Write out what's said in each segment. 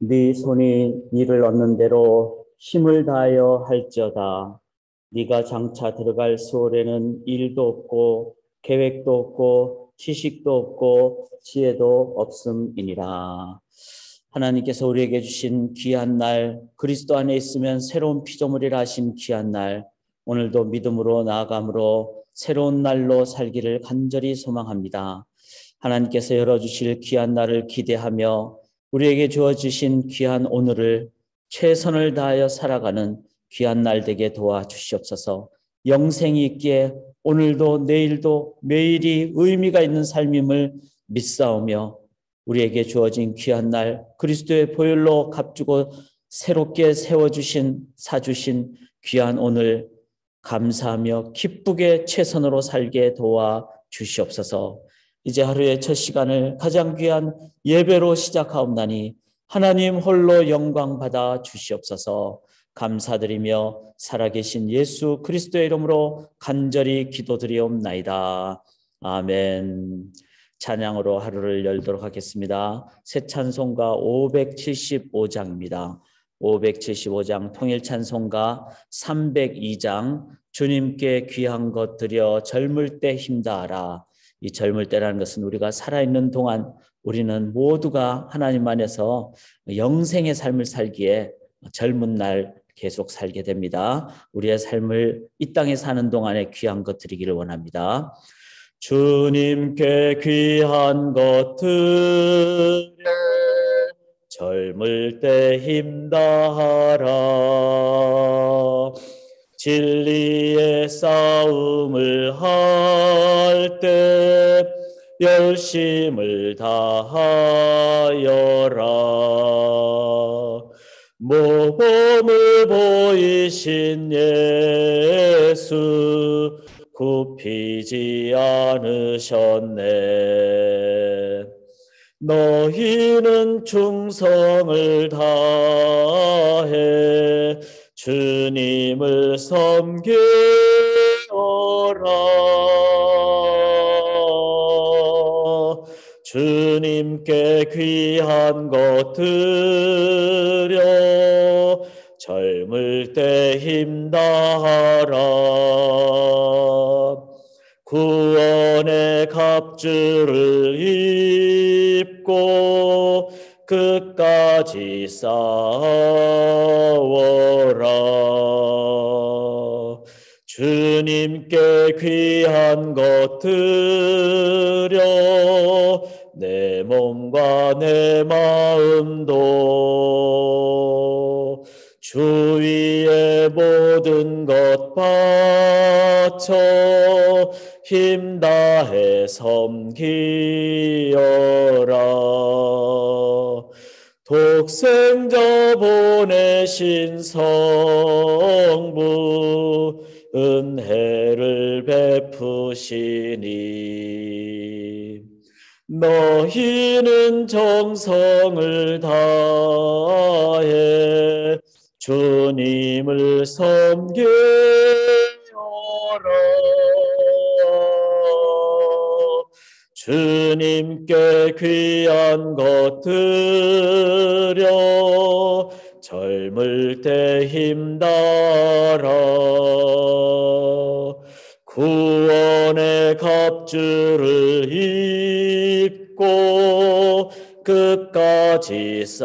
네 손이 이를 얻는 대로 힘을 다하여 할지어다. 네가 장차 들어갈 수월에는 일도 없고 계획도 없고 지식도 없고 지혜도 없음이니라. 하나님께서 우리에게 주신 귀한 날, 그리스도 안에 있으면 새로운 피조물이라 하신 귀한 날, 오늘도 믿음으로 나아감으로 새로운 날로 살기를 간절히 소망합니다. 하나님께서 열어주실 귀한 날을 기대하며 우리에게 주어주신 귀한 오늘을 최선을 다하여 살아가는 귀한 날 되게 도와주시옵소서. 영생이 있기에 오늘도 내일도 매일이 의미가 있는 삶임을 믿사오며 우리에게 주어진 귀한 날 그리스도의 보혈로 값주고 새롭게 세워주신 사주신 귀한 오늘 감사하며 기쁘게 최선으로 살게 도와주시옵소서. 이제 하루의 첫 시간을 가장 귀한 예배로 시작하옵나니 하나님 홀로 영광 받아 주시옵소서. 감사드리며 살아계신 예수 그리스도의 이름으로 간절히 기도드리옵나이다. 아멘. 찬양으로 하루를 열도록 하겠습니다. 새 찬송가 575장입니다. 575장 통일 찬송가 302장 주님께 귀한 것 드려 젊을 때 힘다하라. 이 젊을 때라는 것은 우리가 살아있는 동안 우리는 모두가 하나님 안에서 영생의 삶을 살기에 젊은 날 계속 살게 됩니다. 우리의 삶을 이 땅에 사는 동안에 귀한 것 드리기를 원합니다. 주님께 귀한 것 드려 젊을 때 힘다하라. 진리의 싸움을 할 때 열심을 다하여라. 모범을 보이신 예수 굽히지 않으셨네. 너희는 충성을 다해 주님을 섬기어라. 주님께 귀한 것 드려 젊을 때 힘다하라. 구원의 갑주를 입고 끝까지 싸워라. 주님께 귀한 것 드려 내 몸과 내 마음도 주위의 모든 것 바쳐 힘다해 섬기어라. 독생자 보내신 성부 은혜를 베푸시니 너희는 정성을 다해 주님을 섬기어라. 주님께 귀한 것 드려 젊을 때 힘다하라. 구원의 갑주를 입고 끝까지 싸워라.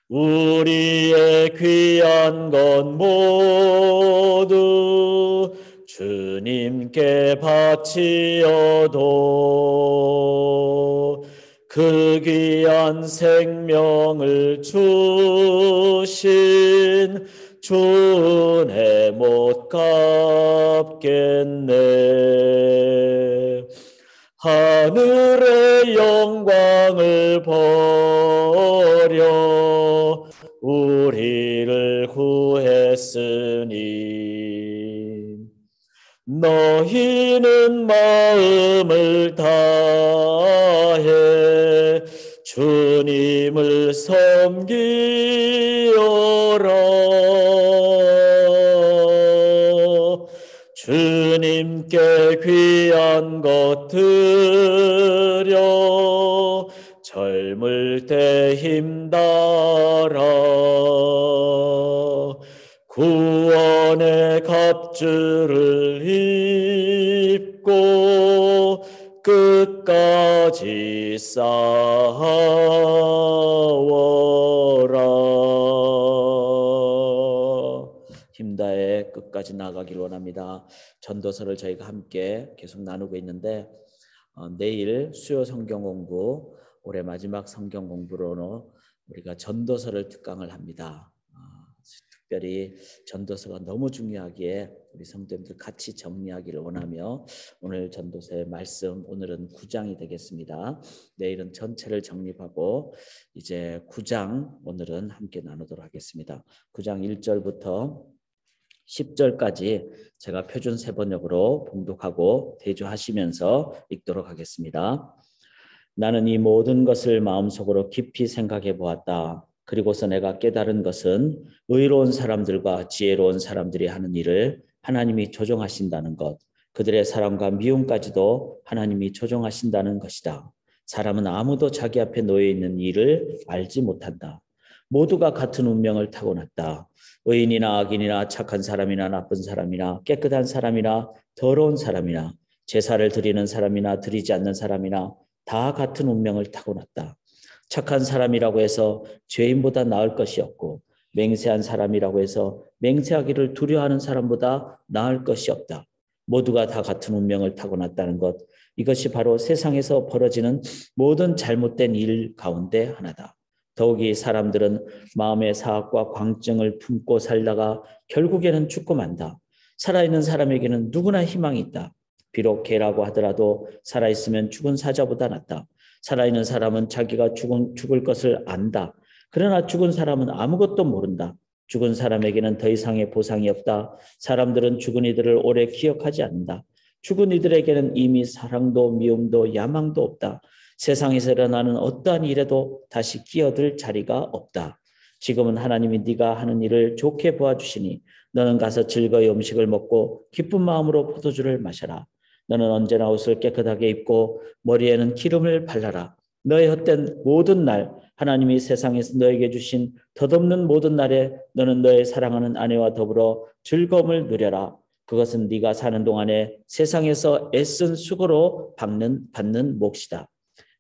우리의 귀한 것 모두 주님께 바치어도 그 귀한 생명을 주신 주 은혜 못 갚겠네. 하늘의 영광을 버려 우리를 구했으니 너희는 마음을 다해 주님을 섬기어라. 주님께 귀한 것 드려 젊을 때 힘달아 구원의 갑주를 입고 끝까지 싸워라. 힘다해 끝까지 나가길 원합니다. 전도서를 저희가 함께 계속 나누고 있는데 내일 수요 성경 공부, 올해 마지막 성경 공부로 우리가 전도서를 특강을 합니다. 특별히 전도서가 너무 중요하기에 우리 성도님들 같이 정리하기를 원하며 오늘 전도서의 말씀, 오늘은 9장이 되겠습니다. 내일은 전체를 정립하고 이제 9장 오늘은 함께 나누도록 하겠습니다. 9장 1절부터 10절까지 제가 표준 세번역으로 봉독하고 대조하시면서 읽도록 하겠습니다. 나는 이 모든 것을 마음속으로 깊이 생각해 보았다. 그리고서 내가 깨달은 것은 의로운 사람들과 지혜로운 사람들이 하는 일을 하나님이 조종하신다는 것, 그들의 사랑과 미움까지도 하나님이 조종하신다는 것이다. 사람은 아무도 자기 앞에 놓여 있는 일을 알지 못한다. 모두가 같은 운명을 타고났다. 의인이나 악인이나 착한 사람이나 나쁜 사람이나 깨끗한 사람이나 더러운 사람이나 제사를 드리는 사람이나 드리지 않는 사람이나 다 같은 운명을 타고났다. 착한 사람이라고 해서 죄인보다 나을 것이 없고 맹세한 사람이라고 해서 맹세하기를 두려워하는 사람보다 나을 것이 없다. 모두가 다 같은 운명을 타고났다는 것, 이것이 바로 세상에서 벌어지는 모든 잘못된 일 가운데 하나다. 더욱이 사람들은 마음의 사악과 광증을 품고 살다가 결국에는 죽고 만다. 살아있는 사람에게는 누구나 희망이 있다. 비록 개라고 하더라도 살아있으면 죽은 사자보다 낫다. 살아있는 사람은 자기가 죽을 것을 안다. 그러나 죽은 사람은 아무것도 모른다. 죽은 사람에게는 더 이상의 보상이 없다. 사람들은 죽은 이들을 오래 기억하지 않는다. 죽은 이들에게는 이미 사랑도 미움도 야망도 없다. 세상에서 일어나는 어떠한 일에도 다시 끼어들 자리가 없다. 지금은 하나님이 네가 하는 일을 좋게 보아주시니 너는 가서 즐거이 음식을 먹고 기쁜 마음으로 포도주를 마셔라. 너는 언제나 옷을 깨끗하게 입고 머리에는 기름을 발라라. 너의 헛된 모든 날 하나님이 세상에서 너에게 주신 덧없는 모든 날에 너는 너의 사랑하는 아내와 더불어 즐거움을 누려라. 그것은 네가 사는 동안에 세상에서 애쓴 수고로 받는 몫이다.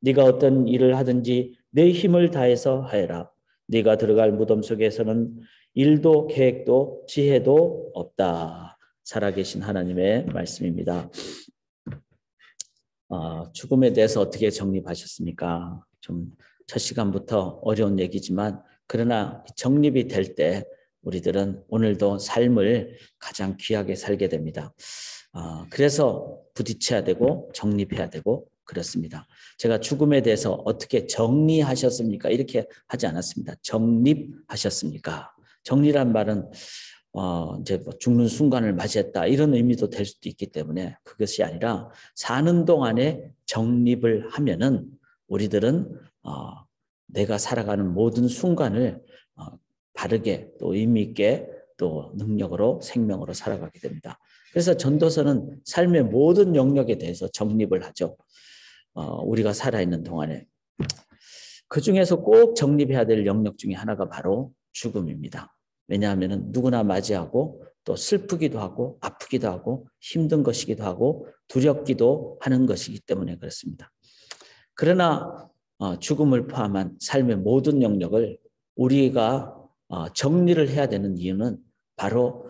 네가 어떤 일을 하든지 내 힘을 다해서 하여라. 네가 들어갈 무덤 속에서는 일도 계획도 지혜도 없다. 살아계신 하나님의 말씀입니다. 죽음에 대해서 어떻게 정립하셨습니까? 좀 첫 시간부터 어려운 얘기지만 그러나 정립이 될 때 우리들은 오늘도 삶을 가장 귀하게 살게 됩니다. 그래서 부딪혀야 되고 정립해야 되고 그렇습니다. 제가 죽음에 대해서 어떻게 정리하셨습니까? 이렇게 하지 않았습니다. 정립하셨습니까? 정리란 말은 이제 뭐 죽는 순간을 맞이했다 이런 의미도 될 수도 있기 때문에 그것이 아니라 사는 동안에 정립을 하면은 우리들은 내가 살아가는 모든 순간을 바르게 또 의미 있게 또 능력으로 생명으로 살아가게 됩니다. 그래서 전도서는 삶의 모든 영역에 대해서 정립을 하죠. 우리가 살아있는 동안에 그 중에서 꼭 정립해야 될 영역 중에 하나가 바로 죽음입니다. 왜냐하면 누구나 맞이하고 또 슬프기도 하고 아프기도 하고 힘든 것이기도 하고 두렵기도 하는 것이기 때문에 그렇습니다. 그러나 죽음을 포함한 삶의 모든 영역을 우리가 정리를 해야 되는 이유는 바로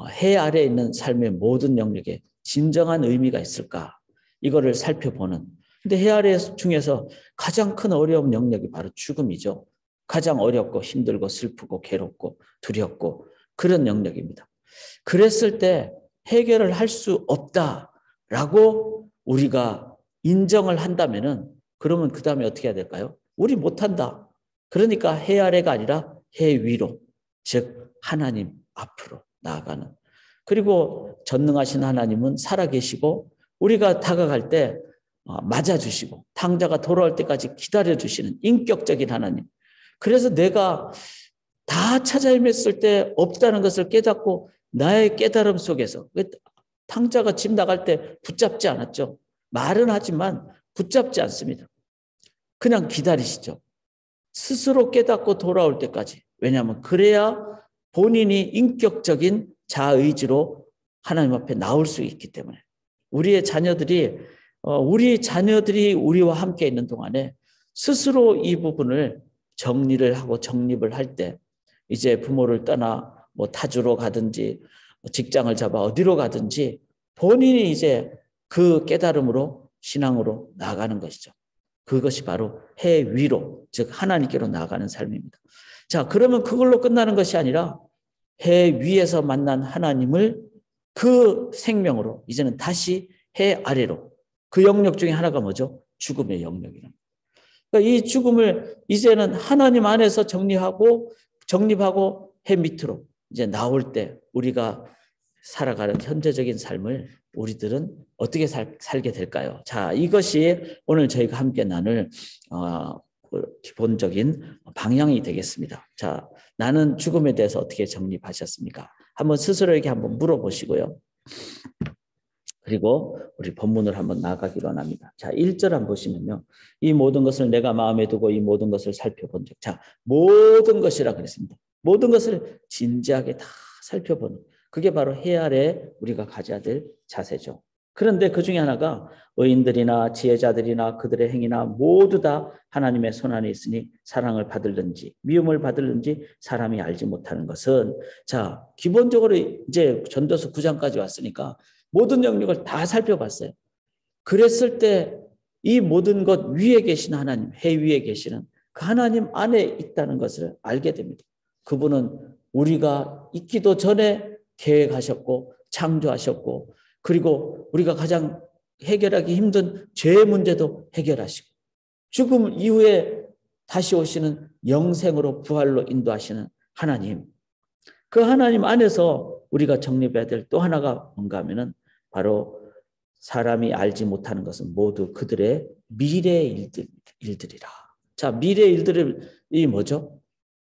해 아래에 있는 삶의 모든 영역에 진정한 의미가 있을까 이거를 살펴보는. 근데 해 아래 중에서 가장 큰 어려운 영역이 바로 죽음이죠. 가장 어렵고 힘들고 슬프고 괴롭고 두렵고 그런 영역입니다. 그랬을 때 해결을 할 수 없다라고 우리가 인정을 한다면은 그러면 그 다음에 어떻게 해야 될까요? 우리 못한다. 그러니까 해 아래가 아니라 해 위로, 즉 하나님 앞으로 나아가는. 그리고 전능하신 하나님은 살아계시고 우리가 다가갈 때 맞아주시고 탕자가 돌아올 때까지 기다려주시는 인격적인 하나님. 그래서 내가 다 찾아 헤맸을 때 없다는 것을 깨닫고 나의 깨달음 속에서 탕자가 집 나갈 때 붙잡지 않았죠. 말은 하지만 붙잡지 않습니다. 그냥 기다리시죠. 스스로 깨닫고 돌아올 때까지. 왜냐하면 그래야 본인이 인격적인 자의지로 하나님 앞에 나올 수 있기 때문에. 우리 자녀들이 우리와 함께 있는 동안에 스스로 이 부분을 정리를 하고 정립을 할 때 이제 부모를 떠나 뭐 타주로 가든지 직장을 잡아 어디로 가든지 본인이 이제 그 깨달음으로 신앙으로 나아가는 것이죠. 그것이 바로 해 위로, 즉 하나님께로 나아가는 삶입니다. 자, 그러면 그걸로 끝나는 것이 아니라 해 위에서 만난 하나님을 그 생명으로 이제는 다시 해 아래로, 그 영역 중에 하나가 뭐죠? 죽음의 영역이랍니다. 그러니까 이 죽음을 이제는 하나님 안에서 정립하고 해 밑으로 이제 나올 때 우리가 살아가는 현재적인 삶을 우리들은 어떻게 살게 될까요? 자, 이것이 오늘 저희가 함께 나눌 기본적인 방향이 되겠습니다. 자, 나는 죽음에 대해서 어떻게 정립하셨습니까? 한번 스스로에게 한번 물어보시고요. 그리고 우리 본문을 한번 나아가기로 합니다. 자, 1절 한번 보시면요. 이 모든 것을 내가 마음에 두고 이 모든 것을 살펴본 적. 자, 모든 것이라 그랬습니다. 모든 것을 진지하게 다 살펴보는. 그게 바로 해 아래 우리가 가져야 될 자세죠. 그런데 그 중에 하나가 의인들이나 지혜자들이나 그들의 행위나 모두 다 하나님의 손안에 있으니 사랑을 받을는지 미움을 받을는지 사람이 알지 못하는 것은, 자, 기본적으로 이제 전도서 9장까지 왔으니까 모든 영역을 다 살펴봤어요. 그랬을 때 이 모든 것 위에 계신 하나님, 해 위에 계시는 그 하나님 안에 있다는 것을 알게 됩니다. 그분은 우리가 있기도 전에 계획하셨고 창조하셨고, 그리고 우리가 가장 해결하기 힘든 죄의 문제도 해결하시고, 죽음 이후에 다시 오시는 영생으로 부활로 인도하시는 하나님, 그 하나님 안에서 우리가 정립해야 될 또 하나가 뭔가 하면은 바로 사람이 알지 못하는 것은 모두 그들의 미래의 일들이라. 자, 미래의 일들이 뭐죠?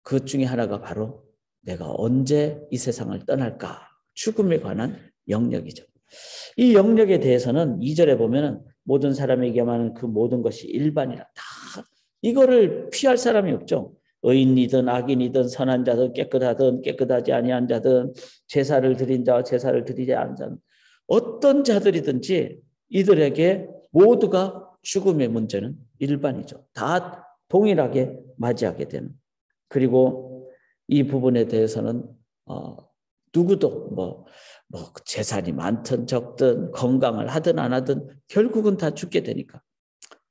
그 중에 하나가 바로 내가 언제 이 세상을 떠날까? 죽음에 관한 영역이죠. 이 영역에 대해서는 2절에 보면은 모든 사람에게만 그 모든 것이 일반이라. 다 이거를 피할 사람이 없죠. 의인이든 악인이든 선한 자든 깨끗하든 깨끗하지 아니한 자든 제사를 드린 자와 제사를 드리지 않은 자는 어떤 자들이든지 이들에게 모두가 죽음의 문제는 일반이죠. 다 동일하게 맞이하게 되는. 그리고 이 부분에 대해서는 누구도 뭐 재산이 많든 적든 건강을 하든 안 하든 결국은 다 죽게 되니까.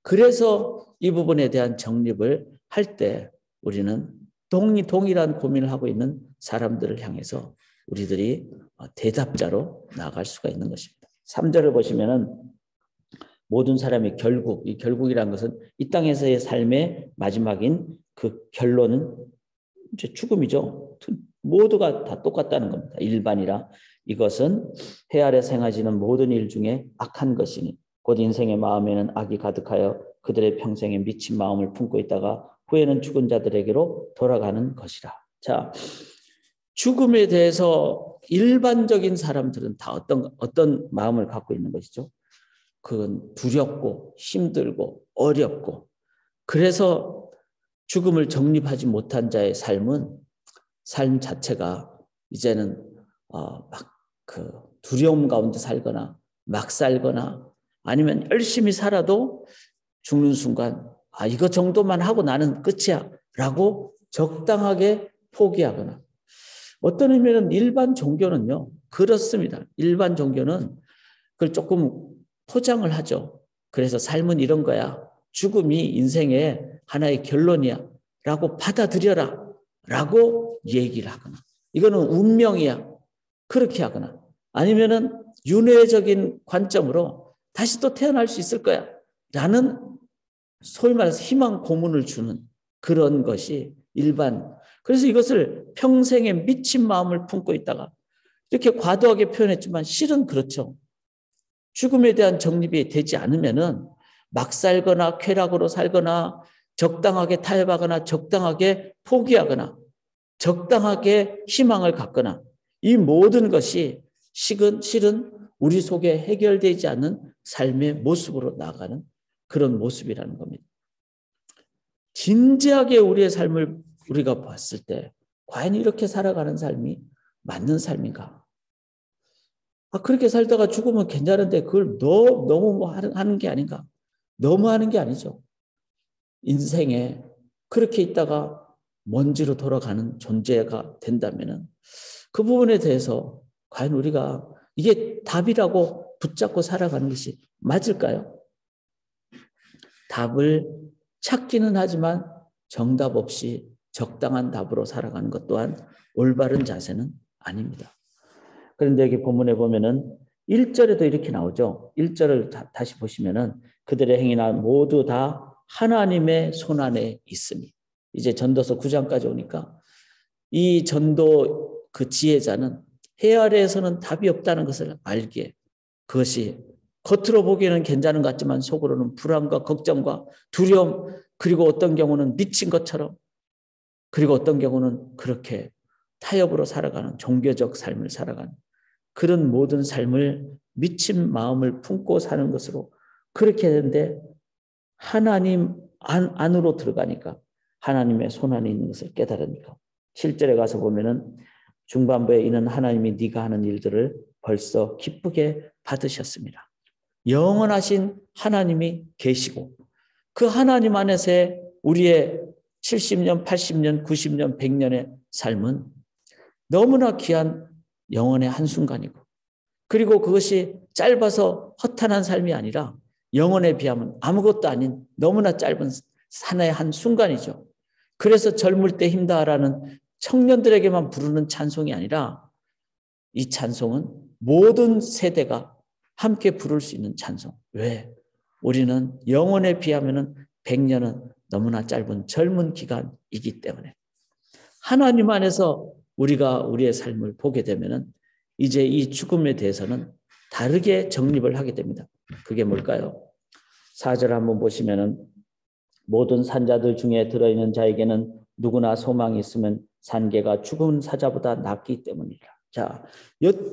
그래서 이 부분에 대한 정립을 할 때 우리는 동일한 고민을 하고 있는 사람들을 향해서 우리들이 대답자로 나아갈 수가 있는 것입니다. 3절을 보시면은 모든 사람의 결국, 이 결국이라는 것은 이 땅에서의 삶의 마지막인 그 결론은 이제 죽음이죠. 모두가 다 똑같다는 겁니다. 일반이라. 이것은 해 아래 생하지는 모든 일 중에 악한 것이니 곧 인생의 마음에는 악이 가득하여 그들의 평생에 미친 마음을 품고 있다가 후에는 죽은 자들에게로 돌아가는 것이라. 자, 죽음에 대해서 일반적인 사람들은 다 어떤 마음을 갖고 있는 것이죠? 그건 두렵고 힘들고 어렵고, 그래서 죽음을 정립하지 못한 자의 삶은 삶 자체가 이제는 막 그 두려움 가운데 살거나 막 살거나 아니면 열심히 살아도 죽는 순간 이거 정도만 하고 나는 끝이야 라고 적당하게 포기하거나, 어떤 의미는 일반 종교는요 그렇습니다. 일반 종교는 그걸 조금 포장을 하죠. 그래서 삶은 이런 거야, 죽음이 인생의 하나의 결론이야 라고 받아들여라 라고 얘기를 하거나, 이거는 운명이야 그렇게 하거나, 아니면은 윤회적인 관점으로 다시 또 태어날 수 있을 거야 라는 소위 말해서 희망 고문을 주는 그런 것이 일반. 그래서 이것을 평생에 미친 마음을 품고 있다가 이렇게 과도하게 표현했지만 실은 그렇죠. 죽음에 대한 정립이 되지 않으면은 막 살거나 쾌락으로 살거나 적당하게 타협하거나 적당하게 포기하거나 적당하게 희망을 갖거나, 이 모든 것이 실은 우리 속에 해결되지 않는 삶의 모습으로 나아가는 그런 모습이라는 겁니다. 진지하게 우리의 삶을 우리가 봤을 때 과연 이렇게 살아가는 삶이 맞는 삶인가? 그렇게 살다가 죽으면 괜찮은데 그걸 너무 하는 게 아닌가? 너무 하는 게 아니죠. 인생에 그렇게 있다가 먼지로 돌아가는 존재가 된다면 그 부분에 대해서 과연 우리가 이게 답이라고 붙잡고 살아가는 것이 맞을까요? 답을 찾기는 하지만 정답 없이 적당한 답으로 살아가는 것 또한 올바른 자세는 아닙니다. 그런데 여기 본문에 보면은 1절에도 이렇게 나오죠. 1절을 다시 보시면은 그들의 행위나 모두 다 하나님의 손안에 있으니. 이제 전도서 9장까지 오니까 이 전도 그 지혜자는 해 아래에서는 답이 없다는 것을 알기에 그것이 겉으로 보기에는 괜찮은 것 같지만 속으로는 불안과 걱정과 두려움, 그리고 어떤 경우는 미친 것처럼, 그리고 어떤 경우는 그렇게 타협으로 살아가는 종교적 삶을 살아가는 그런 모든 삶을 미친 마음을 품고 사는 것으로 그렇게 되는데 하나님 안으로 들어가니까 하나님의 손안에 있는 것을 깨달으니까 7절에 가서 보면은 중반부에 이는 하나님이 네가 하는 일들을 벌써 기쁘게 받으셨습니다. 영원하신 하나님이 계시고 그 하나님 안에서의 우리의 70년, 80년, 90년, 100년의 삶은 너무나 귀한 영혼의 한순간이고 그리고 그것이 짧아서 허탄한 삶이 아니라 영혼에 비하면 아무것도 아닌 너무나 짧은 하나의 한순간이죠. 그래서 젊을 때 힘다하라는 청년들에게만 부르는 찬송이 아니라 이 찬송은 모든 세대가 함께 부를 수 있는 찬송. 왜? 우리는 영혼에 비하면 100년은 너무나 짧은 젊은 기간이기 때문에 하나님 안에서 우리가 우리의 삶을 보게 되면 이제 이 죽음에 대해서는 다르게 정립을 하게 됩니다. 그게 뭘까요? 4절 한번 보시면은 모든 산자들 중에 들어있는 자에게는 누구나 소망이 있으면 산개가 죽은 사자보다 낫기 때문이라. 자,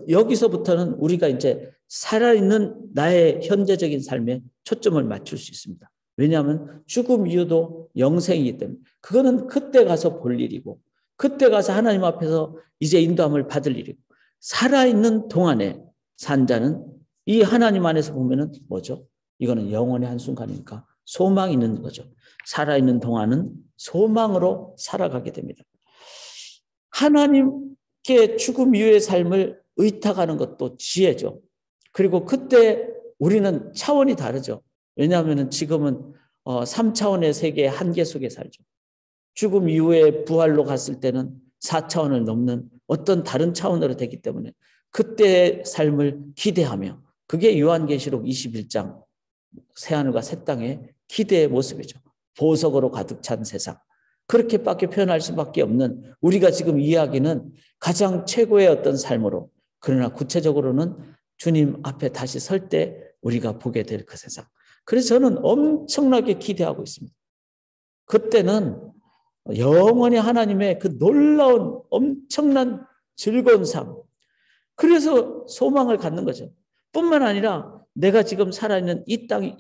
여기서부터는 우리가 이제 살아있는 나의 현재적인 삶에 초점을 맞출 수 있습니다. 왜냐하면 죽음 이후도 영생이기 때문에 그거는 그때 가서 볼 일이고 그때 가서 하나님 앞에서 이제 인도함을 받을 일이고 살아있는 동안에 산자는 이 하나님 안에서 보면은 뭐죠? 이거는 영원의 한순간이니까 소망이 있는 거죠. 살아있는 동안은 소망으로 살아가게 됩니다. 하나님께 죽음 이후의 삶을 의탁하는 것도 지혜죠. 그리고 그때 우리는 차원이 다르죠. 왜냐하면 지금은 3차원의 세계의 한계 속에 살죠. 죽음 이후에 부활로 갔을 때는 4차원을 넘는 어떤 다른 차원으로 되기 때문에 그때의 삶을 기대하며 그게 요한계시록 21장 새하늘과 새 땅의 기대의 모습이죠. 보석으로 가득 찬 세상. 그렇게밖에 표현할 수밖에 없는 우리가 지금 이야기는 가장 최고의 어떤 삶으로 그러나 구체적으로는 주님 앞에 다시 설 때 우리가 보게 될 그 세상. 그래서 저는 엄청나게 기대하고 있습니다. 그때는 영원히 하나님의 그 놀라운 엄청난 즐거운 삶. 그래서 소망을 갖는 거죠. 뿐만 아니라 내가 지금 살아있는 이 땅,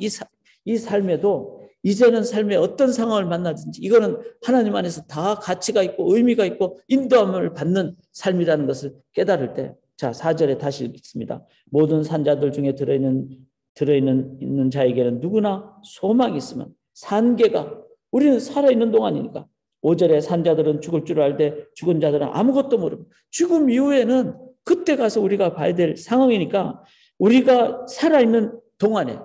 이 삶에도 이제는 삶의 어떤 상황을 만나든지 이거는 하나님 안에서 다 가치가 있고 의미가 있고 인도함을 받는 삶이라는 것을 깨달을 때, 자, 4절에 다시 읽습니다. 모든 산자들 중에 들어있는 자에게는 누구나 소망이 있으면 산계가 우리는 살아있는 동안이니까 5절에 산자들은 죽을 줄 알되 죽은 자들은 아무것도 모르고 죽음 이후에는 그때 가서 우리가 봐야 될 상황이니까 우리가 살아있는 동안에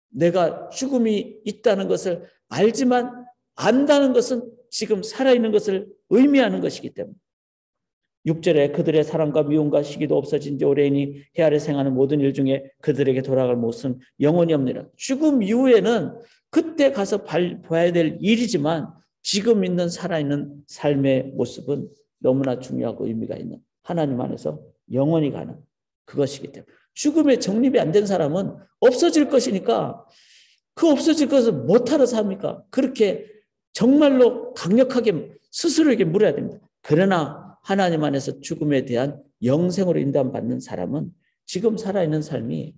내가 죽음이 있다는 것을 알지만 안다는 것은 지금 살아있는 것을 의미하는 것이기 때문에 6절에 그들의 사랑과 미움과 시기도 없어진 지 오래이니 해 아래 생하는 모든 일 중에 그들에게 돌아갈 모습은 영원히 없느니라. 죽음 이후에는 그때 가서 봐야 될 일이지만 지금 있는 살아있는 삶의 모습은 너무나 중요하고 의미가 있는 하나님 안에서 영원히 가는 그것이기 때문에 죽음에 정립이 안 된 사람은 없어질 것이니까 그 없어질 것을 못하러 삽니까? 그렇게 정말로 강력하게 스스로에게 물어야 됩니다. 그러나 하나님 안에서 죽음에 대한 영생으로 인도받는 사람은 지금 살아있는 삶이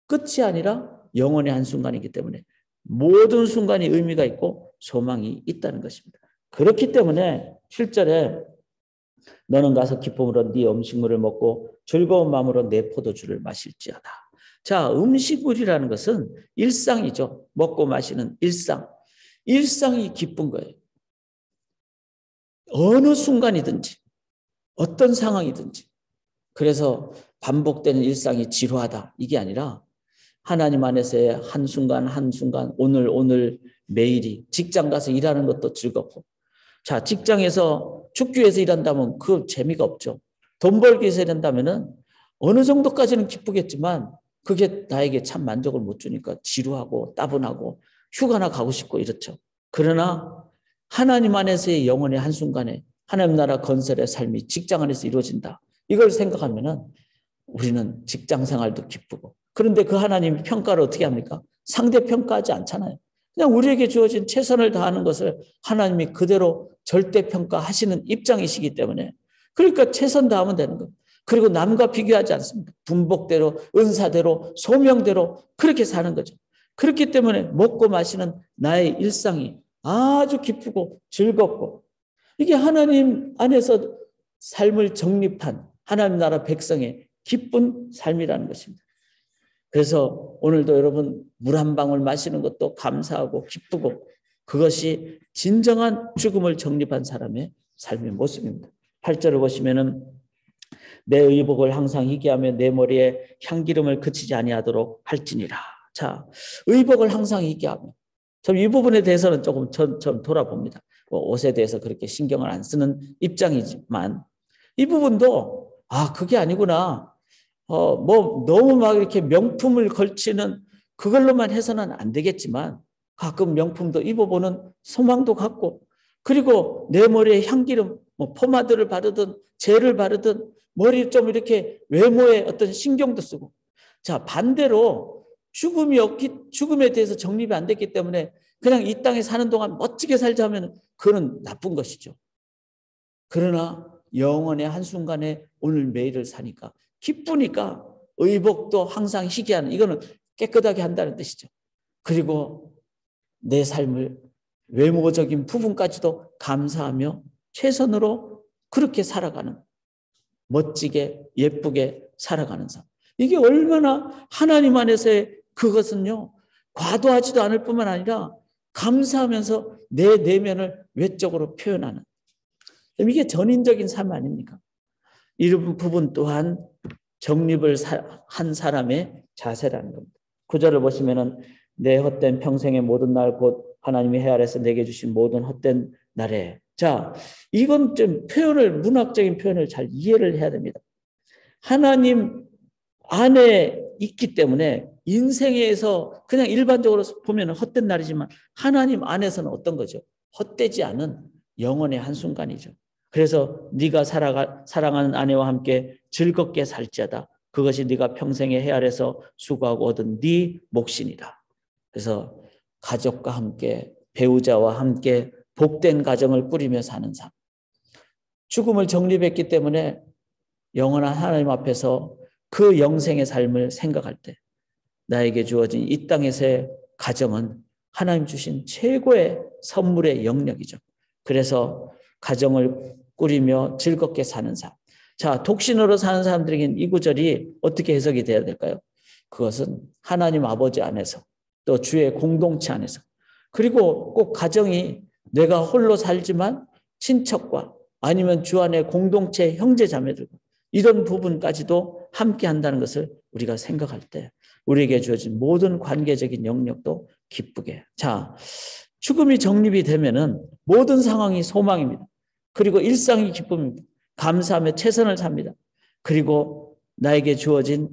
끝이 아니라 영원의 한순간이기 때문에 모든 순간이 의미가 있고 소망이 있다는 것입니다. 그렇기 때문에 7절에 너는 가서 기쁨으로 네 음식물을 먹고 즐거운 마음으로 내 포도주를 마실지어다. 자, 음식물이라는 것은 일상이죠. 먹고 마시는 일상. 일상이 기쁜 거예요. 어느 순간이든지 어떤 상황이든지. 그래서 반복되는 일상이 지루하다. 이게 아니라 하나님 안에서의 한순간 한순간 오늘 매일이 직장 가서 일하는 것도 즐겁고 자 직장에서 죽기 위해서 일한다면 그 재미가 없죠. 돈 벌기 위해서 일한다면 어느 정도까지는 기쁘겠지만 그게 나에게 참 만족을 못 주니까 지루하고 따분하고 휴가나 가고 싶고 이렇죠. 그러나 하나님 안에서의 영혼의 한순간에 하나님 나라 건설의 삶이 직장 안에서 이루어진다. 이걸 생각하면 우리는 직장 생활도 기쁘고 그런데 그 하나님이 평가를 어떻게 합니까? 상대평가하지 않잖아요. 그냥 우리에게 주어진 최선을 다하는 것을 하나님이 그대로 절대평가하시는 입장이시기 때문에 그러니까 최선 다하면 되는 거예요. 그리고 남과 비교하지 않습니다. 분복대로 은사대로 소명대로 그렇게 사는 거죠. 그렇기 때문에 먹고 마시는 나의 일상이 아주 기쁘고 즐겁고 이게 하나님 안에서 삶을 정립한 하나님 나라 백성의 기쁜 삶이라는 것입니다. 그래서 오늘도 여러분 물 한 방울 마시는 것도 감사하고 기쁘고 그것이 진정한 죽음을 정립한 사람의 삶의 모습입니다. 8절을 보시면은 내 의복을 항상 희귀하며 내 머리에 향기름을 그치지 아니하도록 할지니라. 자, 의복을 항상 희귀하며 좀 이 부분에 대해서는 조금 좀 돌아봅니다. 옷에 대해서 그렇게 신경을 안 쓰는 입장이지만 이 부분도 그게 아니구나. 너무 막 이렇게 명품을 걸치는 그걸로만 해서는 안 되겠지만 가끔 명품도 입어보는 소망도 갖고 그리고 내 머리에 향기름, 포마드를 바르든 젤을 바르든 머리 좀 이렇게 외모에 어떤 신경도 쓰고 자 반대로 죽음에 대해서 정립이 안 됐기 때문에 그냥 이 땅에 사는 동안 멋지게 살자면 그건 나쁜 것이죠. 그러나 영원의 한순간에 오늘 매일을 사니까 기쁘니까 의복도 항상 희귀하는 이거는 깨끗하게 한다는 뜻이죠. 그리고 내 삶을 외모적인 부분까지도 감사하며 최선으로 그렇게 살아가는 멋지게 예쁘게 살아가는 삶. 이게 얼마나 하나님 안에서의 그것은요. 과도하지도 않을 뿐만 아니라 감사하면서 내 내면을 외적으로 표현하는 이게 전인적인 삶 아닙니까? 이런 부분 또한 정립을 한 사람의 자세라는 겁니다. 9절을 보시면은 내 헛된 평생의 모든 날 곧 하나님이 해 아래서 내게 주신 모든 헛된 날에 자 이건 좀 문학적인 표현을 잘 이해를 해야 됩니다. 하나님 안에 있기 때문에 인생에서 그냥 일반적으로 보면 헛된 날이지만 하나님 안에서는 어떤 거죠? 헛되지 않은 영혼의 한순간이죠. 그래서 네가 사랑하는 아내와 함께 즐겁게 살지어다. 그것이 네가 평생의 해 아래서 수고하고 얻은 네 몫이니라. 그래서 가족과 함께 배우자와 함께 복된 가정을 꾸리며 사는 삶. 죽음을 정립했기 때문에 영원한 하나님 앞에서 그 영생의 삶을 생각할 때 나에게 주어진 이 땅에서의 가정은 하나님 주신 최고의 선물의 영역이죠. 그래서 가정을 꾸리며 즐겁게 사는 삶. 자, 독신으로 사는 사람들에게는 이 구절이 어떻게 해석이 돼야 될까요? 그것은 하나님 아버지 안에서 또 주의 공동체 안에서 그리고 꼭 가정이 내가 홀로 살지만 친척과 아니면 주 안에 공동체 형제 자매들과 이런 부분까지도 함께 한다는 것을 우리가 생각할 때 우리에게 주어진 모든 관계적인 영역도 기쁘게. 자, 죽음이 정립이 되면은 모든 상황이 소망입니다. 그리고 일상이 기쁨입니다. 감사하며 최선을 삽니다. 그리고 나에게 주어진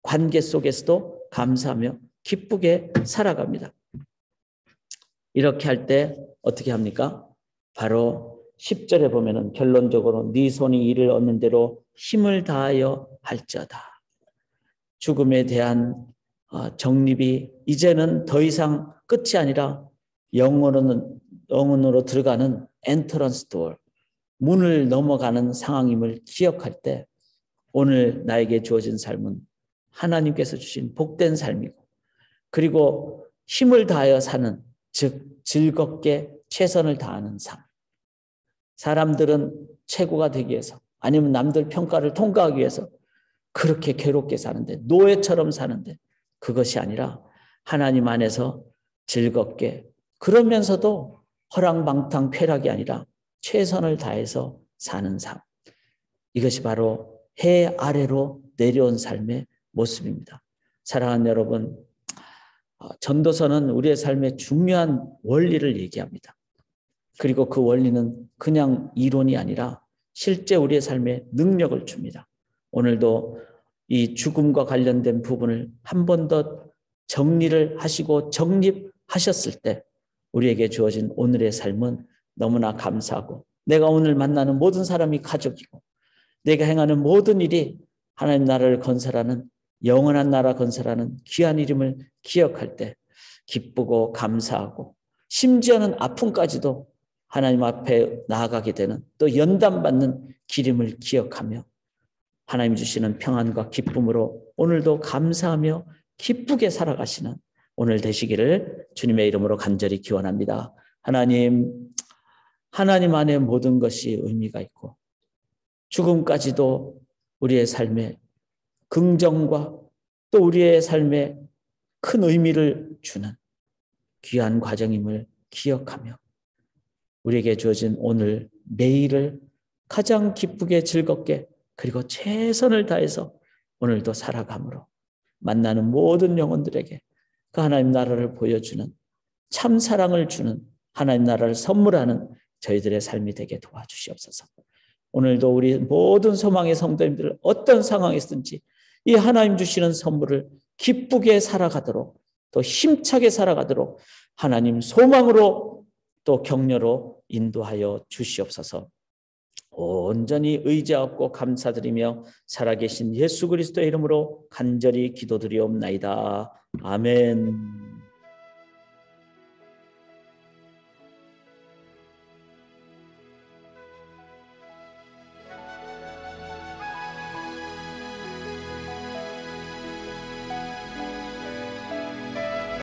관계 속에서도 감사하며 기쁘게 살아갑니다. 이렇게 할 때 어떻게 합니까? 바로 10절에 보면은 결론적으로 네 손이 이를 얻는 대로 힘을 다하여 할지어다. 죽음에 대한 정립이 이제는 더 이상 끝이 아니라 영혼으로 들어가는 엔터런스 도어, 문을 넘어가는 상황임을 기억할 때 오늘 나에게 주어진 삶은 하나님께서 주신 복된 삶이고, 그리고 힘을 다하여 사는, 즉 즐겁게 최선을 다하는 삶. 사람들은 최고가 되기 위해서, 아니면 남들 평가를 통과하기 위해서 그렇게 괴롭게 사는데, 노예처럼 사는데, 그것이 아니라 하나님 안에서 즐겁게, 그러면서도 허랑방탕 쾌락이 아니라 최선을 다해서 사는 삶. 이것이 바로 해 아래로 내려온 삶의 모습입니다. 사랑하는 여러분, 전도서는 우리의 삶의 중요한 원리를 얘기합니다. 그리고 그 원리는 그냥 이론이 아니라 실제 우리의 삶에 능력을 줍니다. 오늘도 이 죽음과 관련된 부분을 한 번 더 정리를 하시고 정립하셨을 때 우리에게 주어진 오늘의 삶은 너무나 감사하고, 내가 오늘 만나는 모든 사람이 가족이고, 내가 행하는 모든 일이 하나님 나라를 건설하는, 영원한 나라 건설하는 귀한 이름을 기억할 때 기쁘고 감사하고, 심지어는 아픔까지도 하나님 앞에 나아가게 되는, 또 연단받는 기름을 기억하며 하나님 주시는 평안과 기쁨으로 오늘도 감사하며 기쁘게 살아가시는 오늘 되시기를 주님의 이름으로 간절히 기원합니다. 하나님 안에 모든 것이 의미가 있고, 죽음까지도 우리의 삶에 긍정과 또 우리의 삶에 큰 의미를 주는 귀한 과정임을 기억하며 우리에게 주어진 오늘 매일을 가장 기쁘게 즐겁게, 그리고 최선을 다해서 오늘도 살아감으로 만나는 모든 영혼들에게 그 하나님 나라를 보여주는, 참 사랑을 주는, 하나님 나라를 선물하는 저희들의 삶이 되게 도와주시옵소서. 오늘도 우리 모든 소망의 성도님들 어떤 상황이든지 이 하나님 주시는 선물을 기쁘게 살아가도록, 또 힘차게 살아가도록 하나님 소망으로 또 격려로 인도하여 주시옵소서. 온전히 의지하고 감사드리며 살아계신 예수 그리스도의 이름으로 간절히 기도드리옵나이다. 아멘.